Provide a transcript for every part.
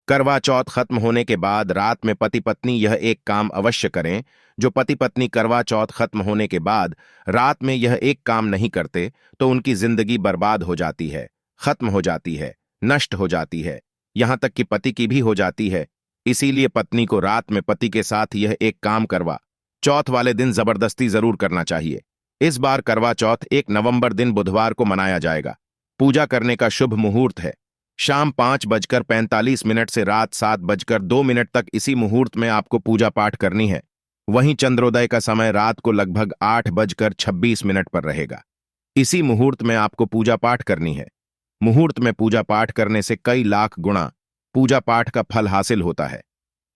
करवा चौथ खत्म होने के बाद रात में पति पत्नी यह एक काम अवश्य करें। जो पति पत्नी करवा चौथ खत्म होने के बाद रात में यह एक काम नहीं करते तो उनकी जिंदगी बर्बाद हो जाती है, खत्म हो जाती है, नष्ट हो जाती है, यहां तक कि पति की भी हो जाती है। इसीलिए पत्नी को रात में पति के साथ यह एक काम करवा चौथ वाले दिन जबरदस्ती जरूर करना चाहिए। इस बार करवा चौथ 1 नवंबर दिन बुधवार को मनाया जाएगा। पूजा करने का शुभ मुहूर्त है शाम 5:45 से रात 7:02 तक। इसी मुहूर्त में आपको पूजा पाठ करनी है। वहीं चंद्रोदय का समय रात को लगभग 8:26 पर रहेगा। इसी मुहूर्त में आपको पूजा पाठ करनी है। मुहूर्त में पूजा पाठ करने से कई लाख गुणा पूजा पाठ का फल हासिल होता है।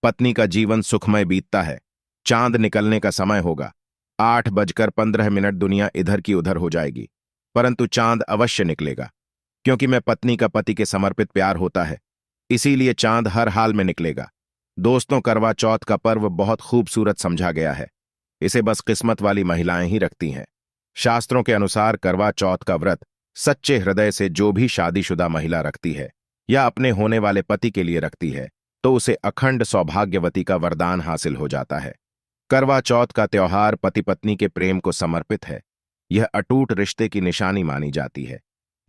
पत्नी का जीवन सुखमय बीतता है। चांद निकलने का समय होगा 8:15 दुनिया इधर की उधर हो जाएगी, परंतु चांद अवश्य निकलेगा, क्योंकि मैं पत्नी का पति के समर्पित प्यार होता है, इसीलिए चांद हर हाल में निकलेगा। दोस्तों, करवा चौथ का पर्व बहुत खूबसूरत समझा गया है। इसे बस किस्मत वाली महिलाएं ही रखती हैं। शास्त्रों के अनुसार करवा चौथ का व्रत सच्चे हृदय से जो भी शादीशुदा महिला रखती है या अपने होने वाले पति के लिए रखती है तो उसे अखंड सौभाग्यवती का वरदान हासिल हो जाता है। करवा चौथ का त्योहार पति पत्नी के प्रेम को समर्पित है। यह अटूट रिश्ते की निशानी मानी जाती है।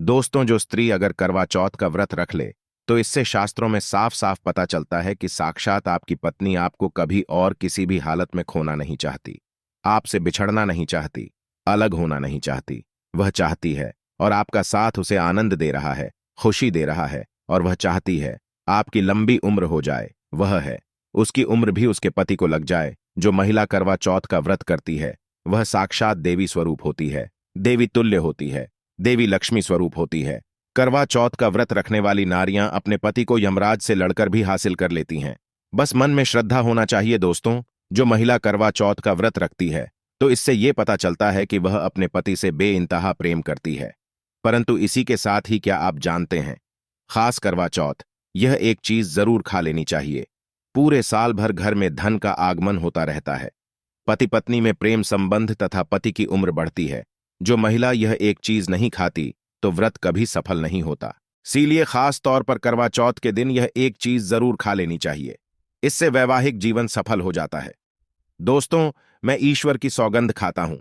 दोस्तों, जो स्त्री अगर करवा चौथ का व्रत रख ले तो इससे शास्त्रों में साफ साफ पता चलता है कि साक्षात आपकी पत्नी आपको कभी और किसी भी हालत में खोना नहीं चाहती, आपसे बिछड़ना नहीं चाहती, अलग होना नहीं चाहती। वह चाहती है और आपका साथ उसे आनंद दे रहा है, खुशी दे रहा है, और वह चाहती है आपकी लंबी उम्र हो जाए। वह है उसकी उम्र भी उसके पति को लग जाए। जो महिला करवा चौथ का व्रत करती है वह साक्षात देवी स्वरूप होती है, देवी तुल्य होती है, देवी लक्ष्मी स्वरूप होती है। करवा चौथ का व्रत रखने वाली नारियां अपने पति को यमराज से लड़कर भी हासिल कर लेती हैं। बस मन में श्रद्धा होना चाहिए। दोस्तों, जो महिला करवा चौथ का व्रत रखती है तो इससे यह पता चलता है कि वह अपने पति से बेइंतहा प्रेम करती है। परंतु इसी के साथ ही क्या आप जानते हैं, खास करवा चौथ यह एक चीज जरूर खा लेनी चाहिए। पूरे साल भर घर में धन का आगमन होता रहता है। पति पत्नी में प्रेम संबंध तथा पति की उम्र बढ़ती है। जो महिला यह एक चीज नहीं खाती तो व्रत कभी सफल नहीं होता। इसीलिए खास तौर पर करवा चौथ के दिन यह एक चीज जरूर खा लेनी चाहिए। इससे वैवाहिक जीवन सफल हो जाता है। दोस्तों, मैं ईश्वर की सौगंध खाता हूं,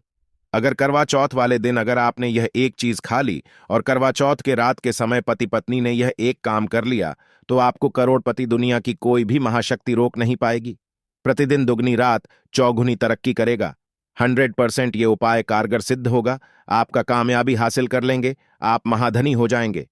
अगर करवा चौथ वाले दिन अगर आपने यह एक चीज खा ली और करवा चौथ के रात के समय पति पत्नी ने यह एक काम कर लिया तो आपको करोड़पति दुनिया की कोई भी महाशक्ति रोक नहीं पाएगी। प्रतिदिन दुगनी रात चौगुनी तरक्की करेगा। 100% ये उपाय कारगर सिद्ध होगा। आपका कामयाबी हासिल कर लेंगे, आप महाधनी हो जाएंगे।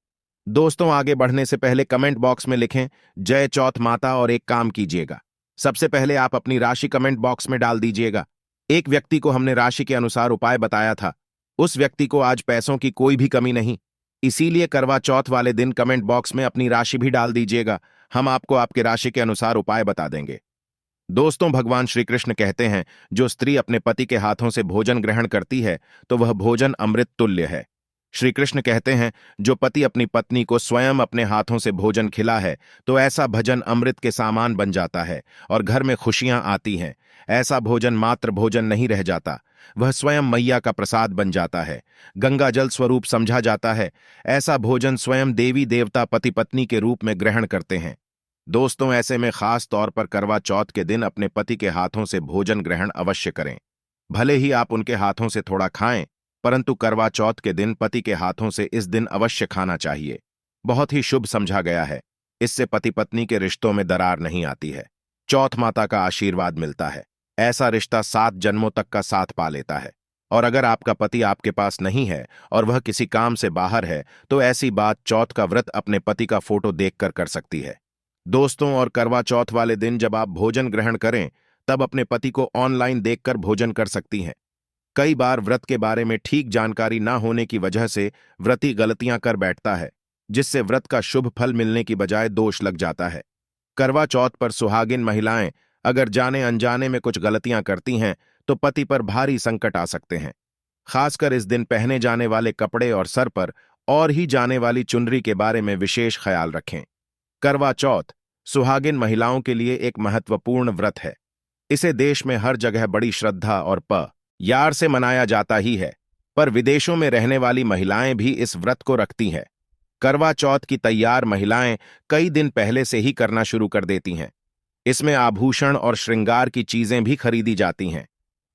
दोस्तों, आगे बढ़ने से पहले कमेंट बॉक्स में लिखें जय चौथ माता और एक काम कीजिएगा। सबसे पहले आप अपनी राशि कमेंट बॉक्स में डाल दीजिएगा। एक व्यक्ति को हमने राशि के अनुसार उपाय बताया था, उस व्यक्ति को आज पैसों की कोई भी कमी नहीं। इसीलिए करवा चौथ वाले दिन कमेंट बॉक्स में अपनी राशि भी डाल दीजिएगा। हम आपको आपके राशि के अनुसार उपाय बता देंगे। दोस्तों, भगवान श्री कृष्ण कहते हैं जो स्त्री अपने पति के हाथों से भोजन ग्रहण करती है तो वह भोजन अमृत तुल्य है। श्री कृष्ण कहते हैं जो पति अपनी पत्नी को स्वयं अपने हाथों से भोजन खिला है तो ऐसा भजन अमृत के सामान बन जाता है और घर में खुशियां आती हैं। ऐसा भोजन मात्र भोजन नहीं रह जाता, वह स्वयं मैया का प्रसाद बन जाता है, गंगा जल स्वरूप समझा जाता है। ऐसा भोजन स्वयं देवी देवता पति पत्नी के रूप में ग्रहण करते हैं। दोस्तों, ऐसे में खास तौर पर करवा चौथ के दिन अपने पति के हाथों से भोजन ग्रहण अवश्य करें। भले ही आप उनके हाथों से थोड़ा खाएं, परंतु करवा चौथ के दिन पति के हाथों से इस दिन अवश्य खाना चाहिए। बहुत ही शुभ समझा गया है। इससे पति पत्नी के रिश्तों में दरार नहीं आती है। चौथ माता का आशीर्वाद मिलता है। ऐसा रिश्ता 7 जन्मों तक का साथ पा लेता है। और अगर आपका पति आपके पास नहीं है और वह किसी काम से बाहर है तो ऐसी बात चौथ का व्रत अपने पति का फोटो देखकर कर सकती है। दोस्तों, और करवा चौथ वाले दिन जब आप भोजन ग्रहण करें तब अपने पति को ऑनलाइन देखकर भोजन कर सकती हैं। कई बार व्रत के बारे में ठीक जानकारी ना होने की वजह से व्रती गलतियां कर बैठता है, जिससे व्रत का शुभ फल मिलने की बजाय दोष लग जाता है। करवा चौथ पर सुहागिन महिलाएं अगर जाने अनजाने में कुछ गलतियां करती हैं तो पति पर भारी संकट आ सकते हैं। खासकर इस दिन पहने जाने वाले कपड़े और सर पर और ही जाने वाली चुनरी के बारे में विशेष ख्याल रखें। करवा चौथ सुहागिन महिलाओं के लिए एक महत्वपूर्ण व्रत है। इसे देश में हर जगह बड़ी श्रद्धा और यार से मनाया जाता ही है, पर विदेशों में रहने वाली महिलाएं भी इस व्रत को रखती हैं। करवा चौथ की तैयार महिलाएं कई दिन पहले से ही करना शुरू कर देती हैं। इसमें आभूषण और श्रृंगार की चीजें भी खरीदी जाती हैं।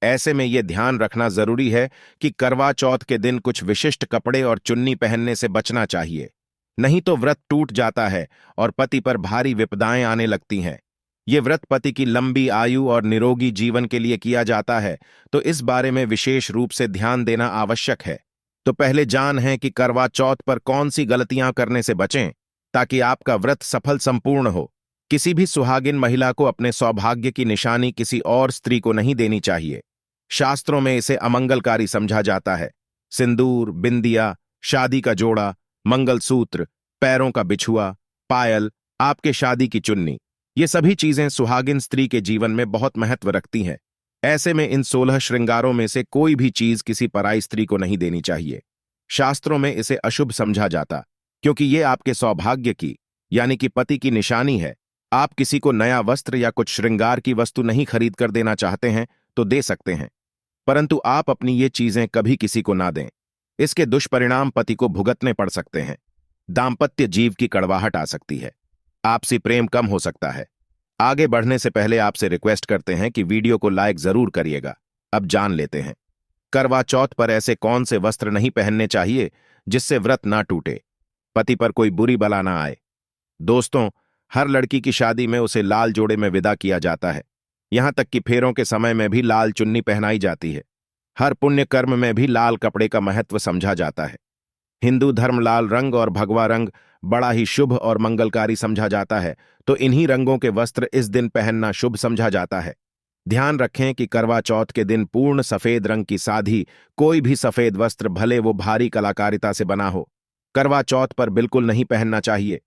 ऐसे में यह ध्यान रखना जरूरी है कि करवा चौथ के दिन कुछ विशिष्ट कपड़े और चुन्नी पहनने से बचना चाहिए, नहीं तो व्रत टूट जाता है और पति पर भारी विपदाएं आने लगती हैं। ये व्रत पति की लंबी आयु और निरोगी जीवन के लिए किया जाता है, तो इस बारे में विशेष रूप से ध्यान देना आवश्यक है। तो पहले जान है कि करवा चौथ पर कौन सी गलतियां करने से बचें ताकि आपका व्रत सफल संपूर्ण हो। किसी भी सुहागिन महिला को अपने सौभाग्य की निशानी किसी और स्त्री को नहीं देनी चाहिए। शास्त्रों में इसे अमंगलकारी समझा जाता है। सिंदूर, बिंदिया, शादी का जोड़ा, मंगलसूत्र, पैरों का बिछुआ, पायल, आपके शादी की चुन्नी, ये सभी चीजें सुहागिन स्त्री के जीवन में बहुत महत्व रखती हैं। ऐसे में इन 16 श्रृंगारों में से कोई भी चीज किसी पराई स्त्री को नहीं देनी चाहिए। शास्त्रों में इसे अशुभ समझा जाता, क्योंकि ये आपके सौभाग्य की यानी कि पति की निशानी है। आप किसी को नया वस्त्र या कुछ श्रृंगार की वस्तु नहीं खरीद कर देना चाहते हैं तो दे सकते हैं, परंतु आप अपनी ये चीजें कभी किसी को ना दें। इसके दुष्परिणाम पति को भुगतने पड़ सकते हैं। दाम्पत्य जीव की कड़वाहट आ सकती है, आपसी प्रेम कम हो सकता है। आगे बढ़ने से पहले आपसे रिक्वेस्ट करते हैं कि वीडियो को लाइक जरूर करिएगा। अब जान लेते हैं करवा चौथ पर ऐसे कौन से वस्त्र नहीं पहनने चाहिए जिससे व्रत ना टूटे, पति पर कोई बुरी बला ना आए। दोस्तों, हर लड़की की शादी में उसे लाल जोड़े में विदा किया जाता है। यहां तक कि फेरों के समय में भी लाल चुन्नी पहनाई जाती है। हर पुण्य कर्म में भी लाल कपड़े का महत्व समझा जाता है। हिंदू धर्म लाल रंग और भगवा रंग बड़ा ही शुभ और मंगलकारी समझा जाता है, तो इन्हीं रंगों के वस्त्र इस दिन पहनना शुभ समझा जाता है। ध्यान रखें कि करवा चौथ के दिन पूर्ण सफेद रंग की साधी कोई भी सफेद वस्त्र, भले वो भारी कलाकारिता से बना हो, करवा चौथ पर बिल्कुल नहीं पहनना चाहिए,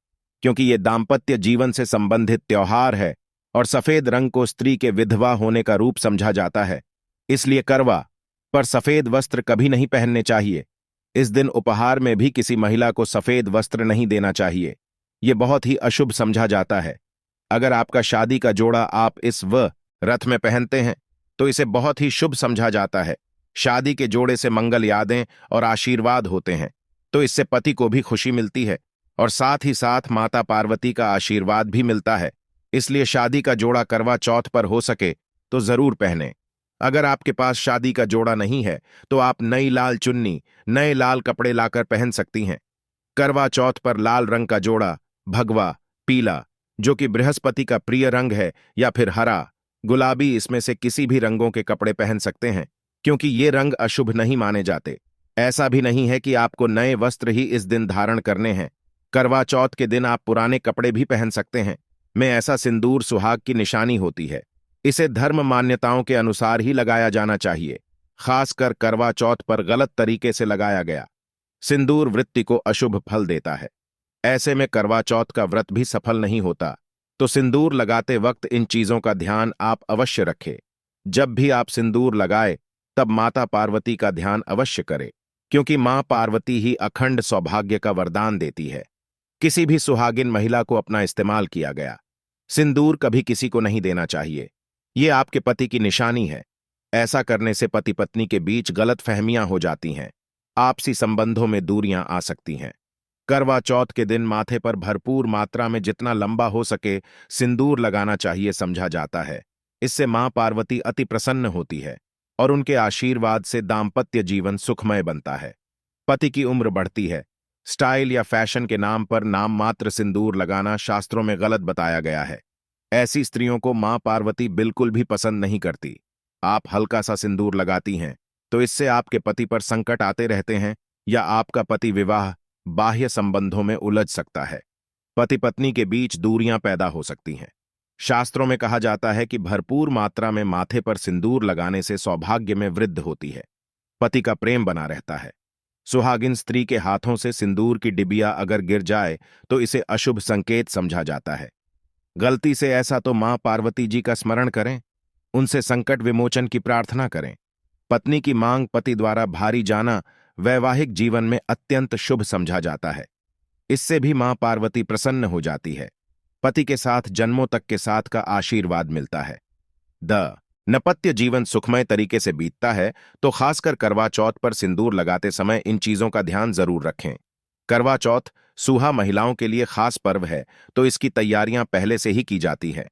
क्योंकि ये दाम्पत्य जीवन से संबंधित त्योहार है और सफेद रंग को स्त्री के विधवा होने का रूप समझा जाता है। इसलिए करवा पर सफेद वस्त्र कभी नहीं पहनने चाहिए। इस दिन उपहार में भी किसी महिला को सफेद वस्त्र नहीं देना चाहिए, ये बहुत ही अशुभ समझा जाता है। अगर आपका शादी का जोड़ा आप इस रथ में पहनते हैं तो इसे बहुत ही शुभ समझा जाता है। शादी के जोड़े से मंगल यादें और आशीर्वाद होते हैं, तो इससे पति को भी खुशी मिलती है और साथ ही साथ माता पार्वती का आशीर्वाद भी मिलता है। इसलिए शादी का जोड़ा करवा चौथ पर हो सके तो जरूर पहने। अगर आपके पास शादी का जोड़ा नहीं है तो आप नई लाल चुन्नी, नए लाल कपड़े लाकर पहन सकती हैं। करवा चौथ पर लाल रंग का जोड़ा, भगवा, पीला जो कि बृहस्पति का प्रिय रंग है, या फिर हरा, गुलाबी, इसमें से किसी भी रंगों के कपड़े पहन सकते हैं, क्योंकि ये रंग अशुभ नहीं माने जाते। ऐसा भी नहीं है कि आपको नए वस्त्र ही इस दिन धारण करने हैं। करवा चौथ के दिन आप पुराने कपड़े भी पहन सकते हैं। में ऐसा सिंदूर सुहाग की निशानी होती है। इसे धर्म मान्यताओं के अनुसार ही लगाया जाना चाहिए। खासकर करवा चौथ पर गलत तरीके से लगाया गया सिंदूर वृत्ति को अशुभ फल देता है। ऐसे में करवा चौथ का व्रत भी सफल नहीं होता। तो सिंदूर लगाते वक्त इन चीजों का ध्यान आप अवश्य रखें। जब भी आप सिंदूर लगाए तब माता पार्वती का ध्यान अवश्य करें, क्योंकि मां पार्वती ही अखंड सौभाग्य का वरदान देती है। किसी भी सुहागिन महिला को अपना इस्तेमाल किया गया सिंदूर कभी किसी को नहीं देना चाहिए। ये आपके पति की निशानी है। ऐसा करने से पति पत्नी के बीच गलत फहमियां हो जाती हैं, आपसी संबंधों में दूरियां आ सकती हैं। करवा चौथ के दिन माथे पर भरपूर मात्रा में जितना लंबा हो सके सिंदूर लगाना चाहिए समझा जाता है। इससे मां पार्वती अति प्रसन्न होती है और उनके आशीर्वाद से दाम्पत्य जीवन सुखमय बनता है। पति की उम्र बढ़ती है। स्टाइल या फैशन के नाम पर नाम मात्र सिंदूर लगाना शास्त्रों में गलत बताया गया है। ऐसी स्त्रियों को मां पार्वती बिल्कुल भी पसंद नहीं करती। आप हल्का सा सिंदूर लगाती हैं तो इससे आपके पति पर संकट आते रहते हैं, या आपका पति विवाह बाह्य संबंधों में उलझ सकता है। पति पत्नी के बीच दूरियां पैदा हो सकती हैं। शास्त्रों में कहा जाता है कि भरपूर मात्रा में माथे पर सिंदूर लगाने से सौभाग्य में वृद्धि होती है, पति का प्रेम बना रहता है। सुहागिन स्त्री के हाथों से सिंदूर की डिबिया अगर गिर जाए तो इसे अशुभ संकेत समझा जाता है। गलती से ऐसा तो मां पार्वती जी का स्मरण करें, उनसे संकट विमोचन की प्रार्थना करें। पत्नी की मांग पति द्वारा भारी जाना वैवाहिक जीवन में अत्यंत शुभ समझा जाता है। इससे भी मां पार्वती प्रसन्न हो जाती है। पति के साथ जन्मों तक के साथ का आशीर्वाद मिलता है। दाम्पत्य जीवन सुखमय तरीके से बीतता है, तो खासकर करवा चौथ पर सिंदूर लगाते समय इन चीजों का ध्यान जरूर रखें। करवा चौथ सूहा महिलाओं के लिए खास पर्व है, तो इसकी तैयारियां पहले से ही की जाती है।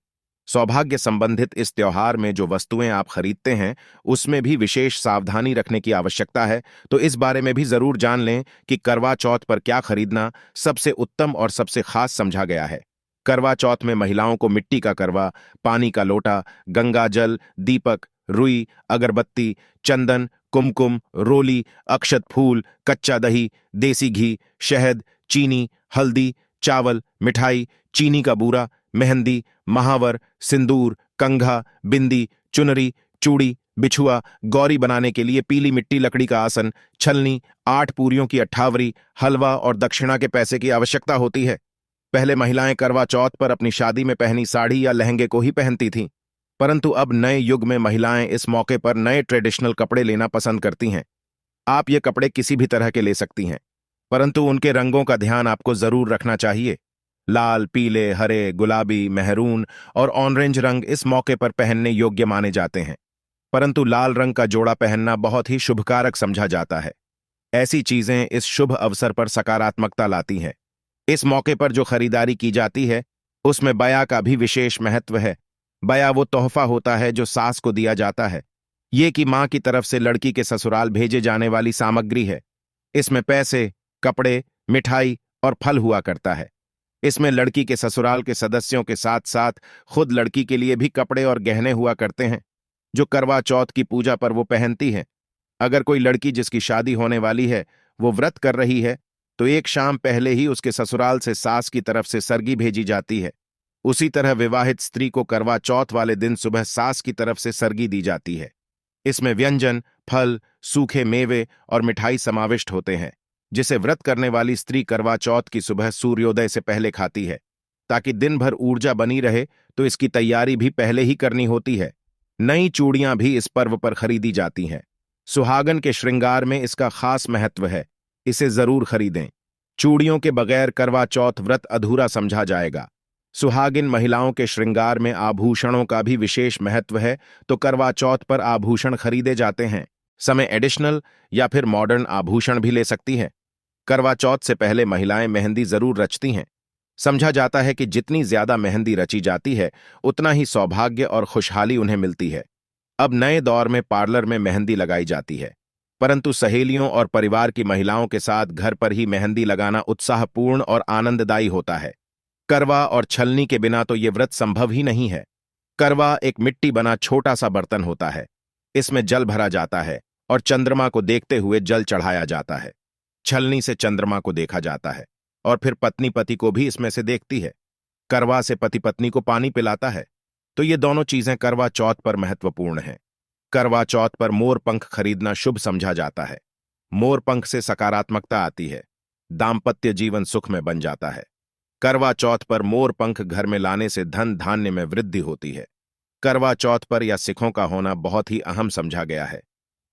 सौभाग्य संबंधित इस त्योहार में जो वस्तुएं आप खरीदते हैं, उसमें भी विशेष सावधानी रखने की आवश्यकता है, तो इस बारे में भी जरूर जान लें कि करवा चौथ पर क्या खरीदना सबसे उत्तम और सबसे खास समझा गया है। करवा चौथ में महिलाओं को मिट्टी का करवा, पानी का लोटा, गंगा जल, दीपक, रुई, अगरबत्ती, चंदन, कुमकुम, रोली, अक्षत फूल, कच्चा दही, देसी घी, शहद, चीनी, हल्दी, चावल, मिठाई, चीनी का बूरा, मेहंदी, महावर, सिंदूर, कंघा, बिंदी, चुनरी, चूड़ी, बिछुआ, गौरी बनाने के लिए पीली मिट्टी लकड़ी का आसन, छलनी, 8 पूरियों की अट्ठावरी, हलवा और दक्षिणा के पैसे की आवश्यकता होती है। पहले महिलाएं करवा चौथ पर अपनी शादी में पहनी साड़ी या लहंगे को ही पहनती थीं, परंतु अब नए युग में महिलाएं इस मौके पर नए ट्रेडिशनल कपड़े लेना पसंद करती हैं। आप ये कपड़े किसी भी तरह के ले सकती हैं, परंतु उनके रंगों का ध्यान आपको जरूर रखना चाहिए। लाल, पीले, हरे, गुलाबी, मेहरून और ऑरेंज रंग इस मौके पर पहनने योग्य माने जाते हैं, परंतु लाल रंग का जोड़ा पहनना बहुत ही शुभकारक समझा जाता है। ऐसी चीजें इस शुभ अवसर पर सकारात्मकता लाती हैं। इस मौके पर जो खरीदारी की जाती है, उसमें बया का भी विशेष महत्व है। बया वो तोहफा होता है जो सास को दिया जाता है। ये कि मां की तरफ से लड़की के ससुराल भेजे जाने वाली सामग्री है। इसमें पैसे, कपड़े, मिठाई और फल हुआ करता है। इसमें लड़की के ससुराल के सदस्यों के साथ साथ खुद लड़की के लिए भी कपड़े और गहने हुआ करते हैं, जो करवा चौथ की पूजा पर वो पहनती है। अगर कोई लड़की जिसकी शादी होने वाली है वो व्रत कर रही है, तो एक शाम पहले ही उसके ससुराल से सास की तरफ से सरगी भेजी जाती है। उसी तरह विवाहित स्त्री को करवा चौथ वाले दिन सुबह सास की तरफ से सरगी दी जाती है। इसमें व्यंजन, फल, सूखे मेवे और मिठाई समाविष्ट होते हैं, जिसे व्रत करने वाली स्त्री करवा चौथ की सुबह सूर्योदय से पहले खाती है। ताकि दिन भर ऊर्जा बनी रहे, तो इसकी तैयारी भी पहले ही करनी होती है। नई चूड़ियां भी इस पर्व पर खरीदी जाती हैं। सुहागन के श्रृंगार में इसका खास महत्व है, इसे जरूर खरीदें। चूड़ियों के बगैर करवा चौथ व्रत अधूरा समझा जाएगा। सुहागिन महिलाओं के श्रृंगार में आभूषणों का भी विशेष महत्व है, तो करवा चौथ पर आभूषण खरीदे जाते हैं। समय एडिशनल या फिर मॉडर्न आभूषण भी ले सकती हैं। करवा चौथ से पहले महिलाएं मेहंदी जरूर रचती हैं। समझा जाता है कि जितनी ज्यादा मेहंदी रची जाती है, उतना ही सौभाग्य और खुशहाली उन्हें मिलती है। अब नए दौर में पार्लर में मेहंदी लगाई जाती है, परंतु सहेलियों और परिवार की महिलाओं के साथ घर पर ही मेहंदी लगाना उत्साहपूर्ण और आनंददायी होता है। करवा और छलनी के बिना तो ये व्रत संभव ही नहीं है। करवा एक मिट्टी बना छोटा सा बर्तन होता है। इसमें जल भरा जाता है और चंद्रमा को देखते हुए जल चढ़ाया जाता है। छलनी से चंद्रमा को देखा जाता है और फिर पत्नी पति को भी इसमें से देखती है। करवा से पति पत्नी को पानी पिलाता है। तो ये दोनों चीजें करवा चौथ पर महत्वपूर्ण हैं। करवा चौथ पर मोर पंख खरीदना शुभ समझा जाता है। मोर पंख से सकारात्मकता आती है, दाम्पत्य जीवन सुख में बन जाता है। करवा चौथ पर मोर पंख घर में लाने से धन धान्य में वृद्धि होती है। करवा चौथ पर या सिखों का होना बहुत ही अहम समझा गया है।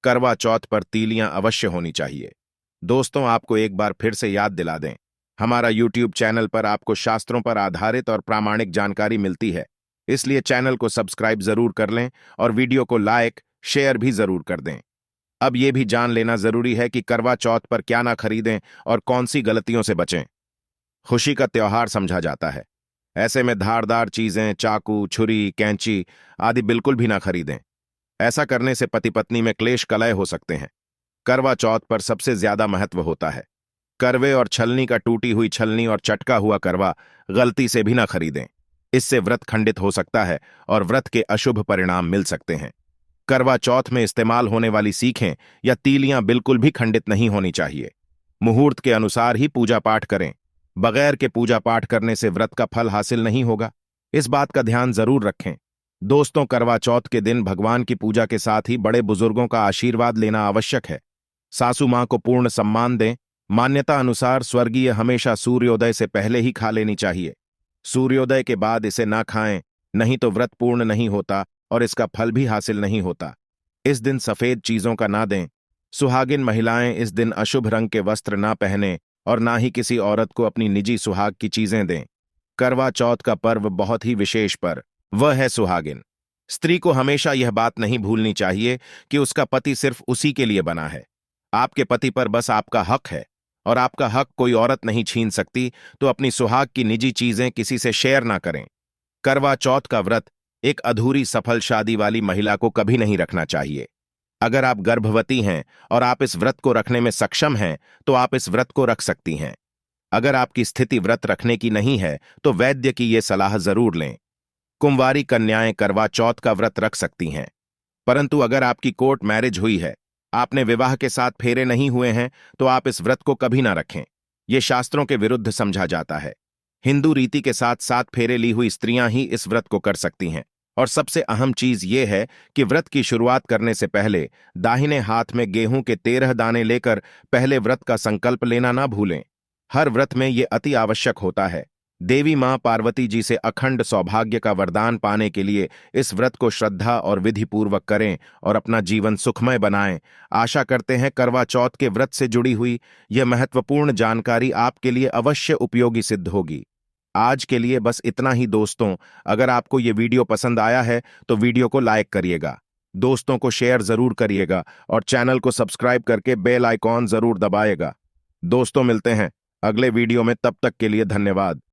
करवा चौथ पर तीलियां अवश्य होनी चाहिए। दोस्तों, आपको एक बार फिर से याद दिला दें, हमारा YouTube चैनल पर आपको शास्त्रों पर आधारित और प्रामाणिक जानकारी मिलती है, इसलिए चैनल को सब्सक्राइब जरूर कर लें और वीडियो को लाइक, शेयर भी जरूर कर दें। अब ये भी जान लेना जरूरी है कि करवा चौथ पर क्या ना खरीदें और कौन सी गलतियों से बचें। खुशी का त्योहार समझा जाता है, ऐसे में धारदार चीजें, चाकू, छुरी, कैंची आदि बिल्कुल भी ना खरीदें। ऐसा करने से पति पत्नी में क्लेश कलह हो सकते हैं। करवा चौथ पर सबसे ज्यादा महत्व होता है। करवे और छलनी का टूटी हुई छलनी और चटका हुआ करवा गलती से भी ना खरीदें। इससे व्रत खंडित हो सकता है और व्रत के अशुभ परिणाम मिल सकते हैं। करवा चौथ में इस्तेमाल होने वाली सीखें या तीलियां बिल्कुल भी खंडित नहीं होनी चाहिए। मुहूर्त के अनुसार ही पूजा पाठ करें। बगैर के पूजा पाठ करने से व्रत का फल हासिल नहीं होगा। इस बात का ध्यान जरूर रखें। दोस्तों, करवा चौथ के दिन भगवान की पूजा के साथ ही बड़े बुजुर्गों का आशीर्वाद लेना आवश्यक है। सासू मां को पूर्ण सम्मान दें। मान्यता अनुसार स्वर्गीय हमेशा सूर्योदय से पहले ही खा लेनी चाहिए। सूर्योदय के बाद इसे ना खाएं, नहीं तो व्रत पूर्ण नहीं होता और इसका फल भी हासिल नहीं होता। इस दिन सफेद चीजों का ना दें। सुहागिन महिलाएं इस दिन अशुभ रंग के वस्त्र ना पहने और ना ही किसी औरत को अपनी निजी सुहाग की चीजें दें। करवा चौथ का पर्व बहुत ही विशेष पर वह है सुहागिन। स्त्री को हमेशा यह बात नहीं भूलनी चाहिए कि उसका पति सिर्फ उसी के लिए बना है। आपके पति पर बस आपका हक है और आपका हक कोई औरत नहीं छीन सकती, तो अपनी सुहाग की निजी चीजें किसी से शेयर ना करें। करवा चौथ का व्रत एक अधूरी सफल शादी वाली महिला को कभी नहीं रखना चाहिए। अगर आप गर्भवती हैं और आप इस व्रत को रखने में सक्षम हैं, तो आप इस व्रत को रख सकती हैं। अगर आपकी स्थिति व्रत रखने की नहीं है, तो वैद्य की ये सलाह जरूर लें। कुंवारी कन्याएं करवा चौथ का व्रत रख सकती हैं, परंतु अगर आपकी कोर्ट मैरिज हुई है, आपने विवाह के साथ फेरे नहीं हुए हैं, तो आप इस व्रत को कभी ना रखें। ये शास्त्रों के विरुद्ध समझा जाता है। हिंदू रीति के साथ 7 फेरे ली हुई स्त्रियां ही इस व्रत को कर सकती हैं। और सबसे अहम चीज ये है कि व्रत की शुरुआत करने से पहले दाहिने हाथ में गेहूं के 13 दाने लेकर पहले व्रत का संकल्प लेना ना भूलें। हर व्रत में ये अति आवश्यक होता है। देवी मां पार्वती जी से अखंड सौभाग्य का वरदान पाने के लिए इस व्रत को श्रद्धा और विधि पूर्वक करें और अपना जीवन सुखमय बनाएं। आशा करते हैं करवा चौथ के व्रत से जुड़ी हुई यह महत्वपूर्ण जानकारी आपके लिए अवश्य उपयोगी सिद्ध होगी। आज के लिए बस इतना ही दोस्तों। अगर आपको ये वीडियो पसंद आया है तो वीडियो को लाइक करिएगा, दोस्तों को शेयर जरूर करिएगा और चैनल को सब्सक्राइब करके बेल आइकॉन जरूर दबाएगा। दोस्तों मिलते हैं अगले वीडियो में, तब तक के लिए धन्यवाद।